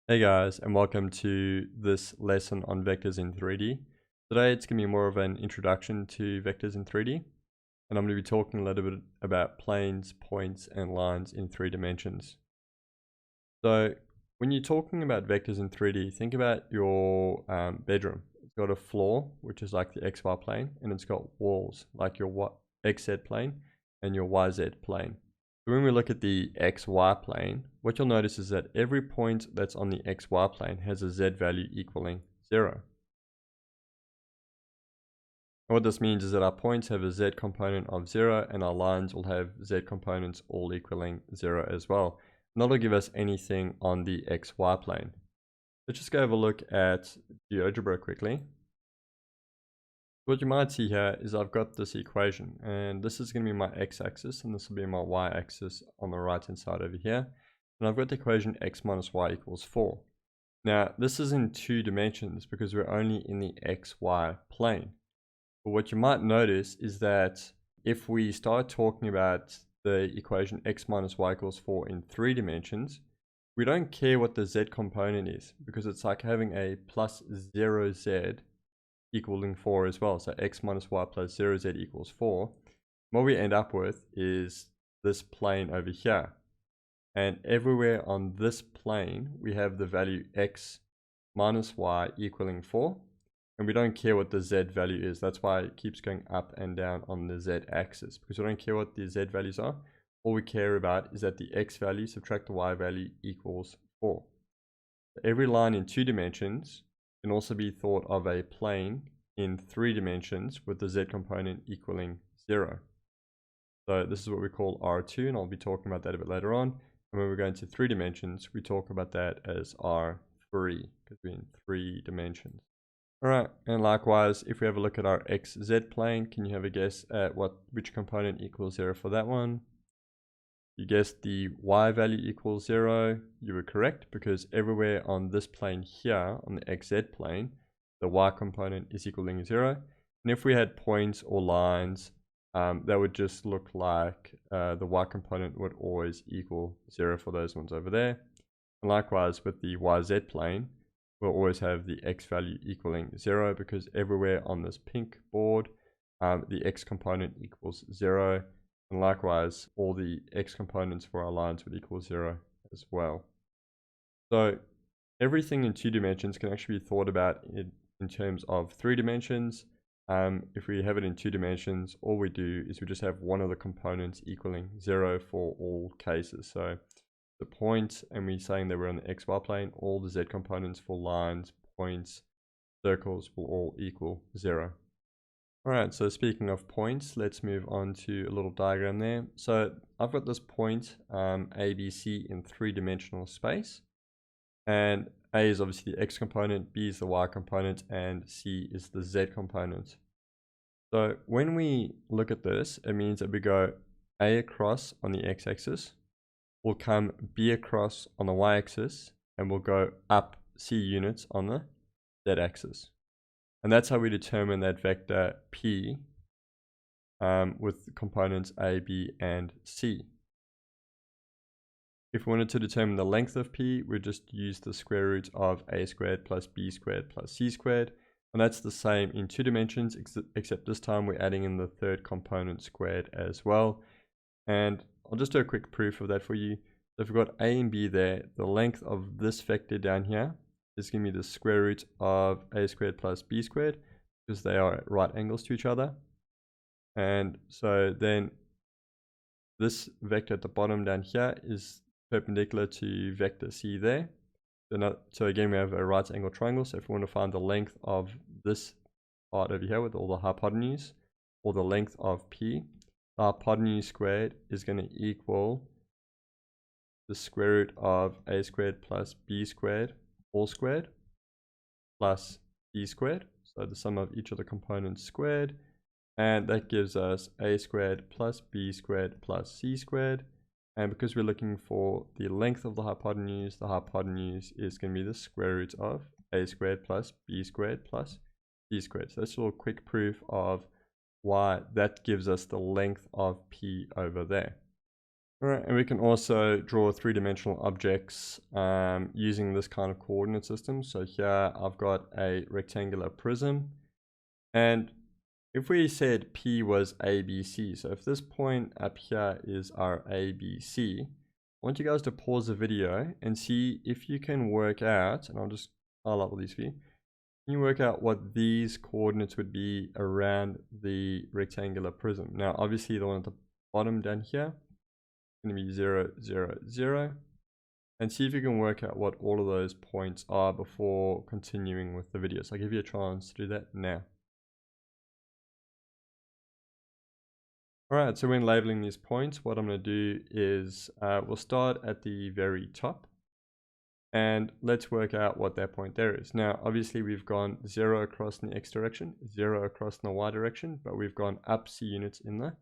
Hey guys, and welcome to this lesson on vectors in 3D. Today it's going to be more of an introduction to vectors in 3D, and I'm going to be talking a little bit about planes, points, and lines in 3 dimensions. So when you're talking about vectors in 3D, think about your bedroom. It's got a floor, which is like the XY plane, and it's got walls, like your XZ plane and your YZ plane. So when we look at the XY plane, what you'll notice is that every point that's on the XY plane has a Z value equaling 0. And what this means is that our points have a Z component of 0, and our lines will have Z components all equaling 0 as well. And that'll give us anything on the XY plane. Let's just go have a look at GeoGebra quickly. What you might see here is I've got this equation, and this is going to be my x-axis, and this will be my y-axis on the right hand side over here. And I've got the equation x minus y equals 4. Now this is in 2 dimensions because we're only in the xy plane. But what you might notice is that if we start talking about the equation x minus y equals 4 in 3 dimensions, we don't care what the z component is, because it's like having a plus 0z equaling 4 as well. So x minus y plus 0z equals 4. What we end up with is this plane over here. And everywhere on this plane, we have the value x minus y equaling 4. And we don't care what the z value is. That's why it keeps going up and down on the z axis, because we don't care what the z values are. All we care about is that the x value subtract the y value equals 4. Every line in 2 dimensions can also be thought of a plane in 3 dimensions with the z component equaling 0. So this is what we call R2, and I'll be talking about that a bit later on. And when we go into 3 dimensions, we talk about that as R3, because we're in 3 dimensions. Alright, and likewise, if we have a look at our XZ plane, can you have a guess at which component equals 0 for that one? You guessed the y value equals 0. You were correct, because everywhere on this plane here, on the XZ plane, the y component is equaling 0. And if we had points or lines, that would just look like the y component would always equal 0 for those ones over there. And likewise with the YZ plane, we'll always have the x value equaling 0, because everywhere on this pink board, the x component equals 0. And likewise, all the x components for our lines would equal 0 as well. So everything in 2 dimensions can actually be thought about in terms of 3 dimensions. If we have it in 2 dimensions, all we do is we just have one of the components equaling 0 for all cases. So the point, and we're saying that we're on the xy plane, all the z components for lines, points, circles will all equal 0. Alright, so speaking of points, let's move on to a little diagram there. So I've got this point A, B, C in 3-dimensional space. And A is obviously the x component, B is the y component, and C is the z component. So when we look at this, it means that we go A across on the x-axis, we'll come B across on the y-axis, and we'll go up C units on the z-axis. And that's how we determine that vector P with components A, B, and C. If we wanted to determine the length of P, we'd just use the square root of A squared plus B squared plus C squared. And that's the same in 2 dimensions, except this time we're adding in the third component squared as well. And I'll just do a quick proof of that for you. So if we've got A and B there, the length of this vector down here is going to be the square root of A squared plus B squared, because they are at right angles to each other. And so then this vector at the bottom down here is perpendicular to vector C there. So again, we have a right angle triangle. So if we want to find the length of this part over here with all the hypotenuse, or the length of P, the hypotenuse squared is going to equal the square root of A squared plus B squared all squared plus C squared. So the sum of each of the components squared. And that gives us A squared plus B squared plus C squared. And because we're looking for the length of the hypotenuse is going to be the square root of A squared plus B squared plus C squared. So that's a little quick proof of why that gives us the length of P over there. All right, and we can also draw three-dimensional objects using this kind of coordinate system. So here I've got a rectangular prism, and if we said P was ABC, so if this point up here is our ABC, I want you guys to pause the video and see if you can work out, and I'll just highlight all these for you. Can you work out what these coordinates would be around the rectangular prism? Now, obviously the one at the bottom down here is going to be 0, 0, 0. And see if you can work out what all of those points are before continuing with the video. So I'll give you a chance to do that now. Alright, so when labeling these points, what I'm going to do is we'll start at the very top. And let's work out what that point there is. Now, obviously, we've gone 0 across in the x direction, 0 across in the y direction, but we've gone up c units in the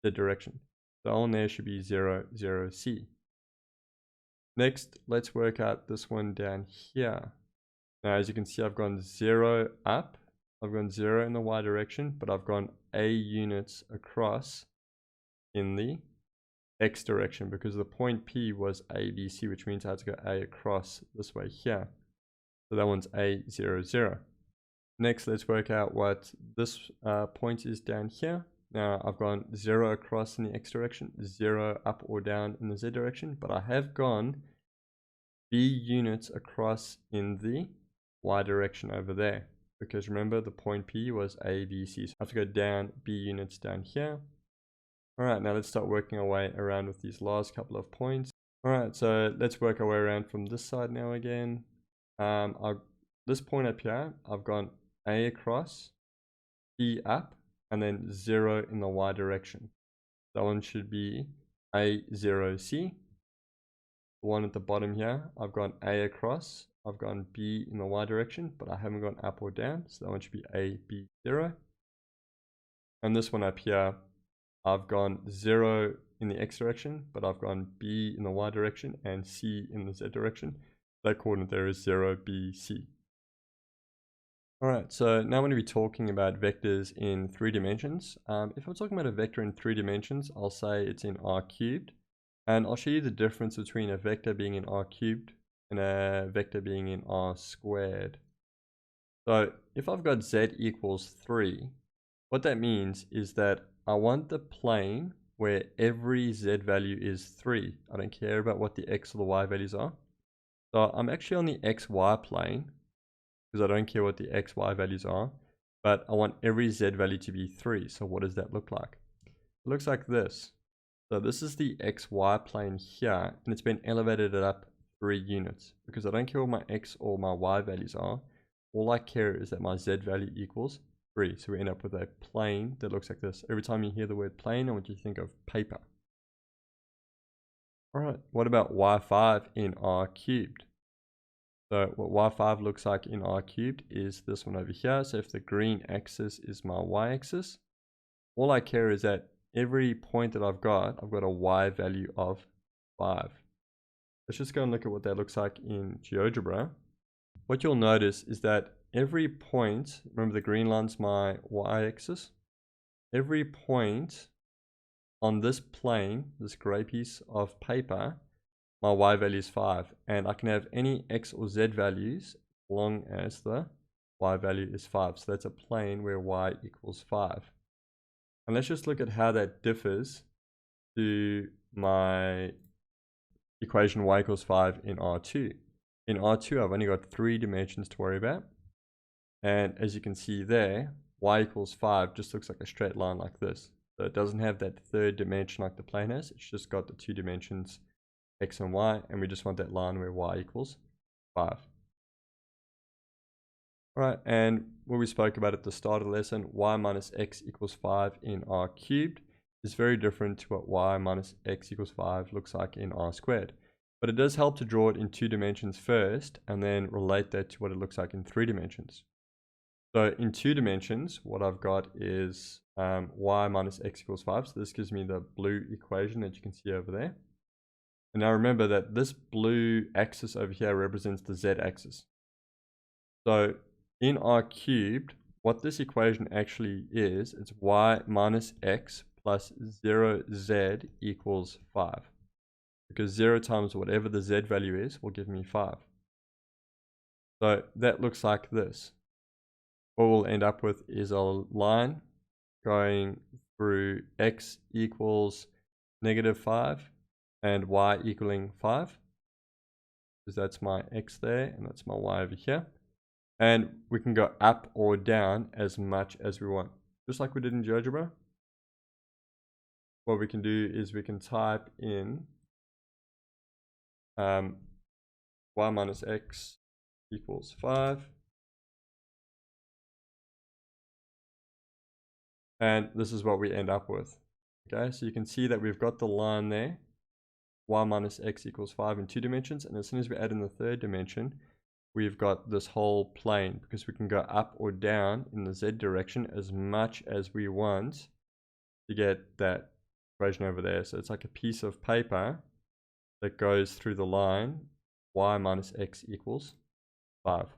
z direction. So on there should be 0, 0, c. Next, let's work out this one down here. Now, as you can see, I've gone 0 up, I've gone 0 in the y direction, but I've gone a units across in the x direction because the point P was ABC, which means I had to go A across this way here. So that one's A, 0, 0. Next, let's work out what this point is down here. Now, I've gone 0 across in the x direction, 0 up or down in the z direction, but I have gone B units across in the y direction over there. Because remember, the point P was ABC. So I have to go down B units down here. Alright, now let's start working our way around with these last couple of points. Alright, so let's work our way around from this side now again. This point up here, I've gone A across, B up, and then 0 in the y direction. That one should be A0C. The one at the bottom here, I've gone A across, I've gone B in the y direction, but I haven't gone up or down, so that one should be AB0. And this one up here, I've gone 0 in the x direction, but I've gone B in the y direction and C in the z direction. That coordinate there is 0, B, C. Alright, so now I'm going to be talking about vectors in 3 dimensions. If I'm talking about a vector in 3 dimensions, I'll say it's in R cubed. And I'll show you the difference between a vector being in R cubed and a vector being in R squared. So if I've got z equals 3, what that means is that I want the plane where every z value is 3. I don't care about what the x or the y values are. So I'm actually on the xy plane because I don't care what the xy values are. But I want every z value to be 3. So what does that look like? It looks like this. So this is the xy plane here, and it's been elevated up 3 units because I don't care what my x or my y values are. All I care is that my z value equals 3. So we end up with a plane that looks like this. Every time you hear the word plane, I want you to think of paper. Alright, what about y5 in R cubed? So what y5 looks like in R cubed is this one over here. So if the green axis is my y-axis, all I care is that every point that I've got a y value of 5. Let's just go and look at what that looks like in GeoGebra. What you'll notice is that every point, remember the green line's my y-axis, every point on this plane, this gray piece of paper, my y value is 5. And I can have any x or z values as long as the y value is 5. So that's a plane where y equals 5. And let's just look at how that differs to my equation y equals 5 in R2. In R2, I've only got 3 dimensions to worry about. And as you can see there, y equals 5 just looks like a straight line like this. So it doesn't have that third dimension like the plane has. It's just got the 2 dimensions, x and y, and we just want that line where y equals 5. Alright, and what we spoke about at the start of the lesson, y minus x equals 5 in R cubed is very different to what y minus x equals 5 looks like in R squared. But it does help to draw it in 2 dimensions first, and then relate that to what it looks like in 3 dimensions. So in 2 dimensions, what I've got is y minus x equals 5. So this gives me the blue equation that you can see over there. And now remember that this blue axis over here represents the z-axis. So in R cubed, what this equation actually is, it's y minus x plus 0z equals 5. because 0 times whatever the z value is will give me 5. So that looks like this. What we'll end up with is a line going through x equals -5 and y equaling 5, because that's my x there and that's my y over here. And we can go up or down as much as we want, just like we did in GeoGebra. What we can do is we can type in y minus x equals 5. And this is what we end up with. Okay, so you can see that we've got the line there, y minus x equals 5 in 2 dimensions. And as soon as we add in the third dimension, we've got this whole plane, because we can go up or down in the z direction as much as we want to get that equation over there. So it's like a piece of paper that goes through the line y minus x equals 5.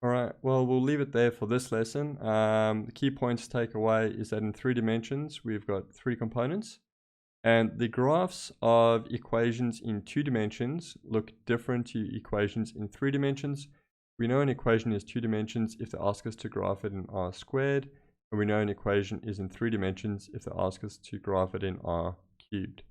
Alright, well, we'll leave it there for this lesson. The key points to take away is that in 3 dimensions, we've got 3 components. And the graphs of equations in 2 dimensions look different to equations in 3 dimensions. We know an equation is 2 dimensions if they ask us to graph it in r squared. And we know an equation is in 3 dimensions if they ask us to graph it in r cubed.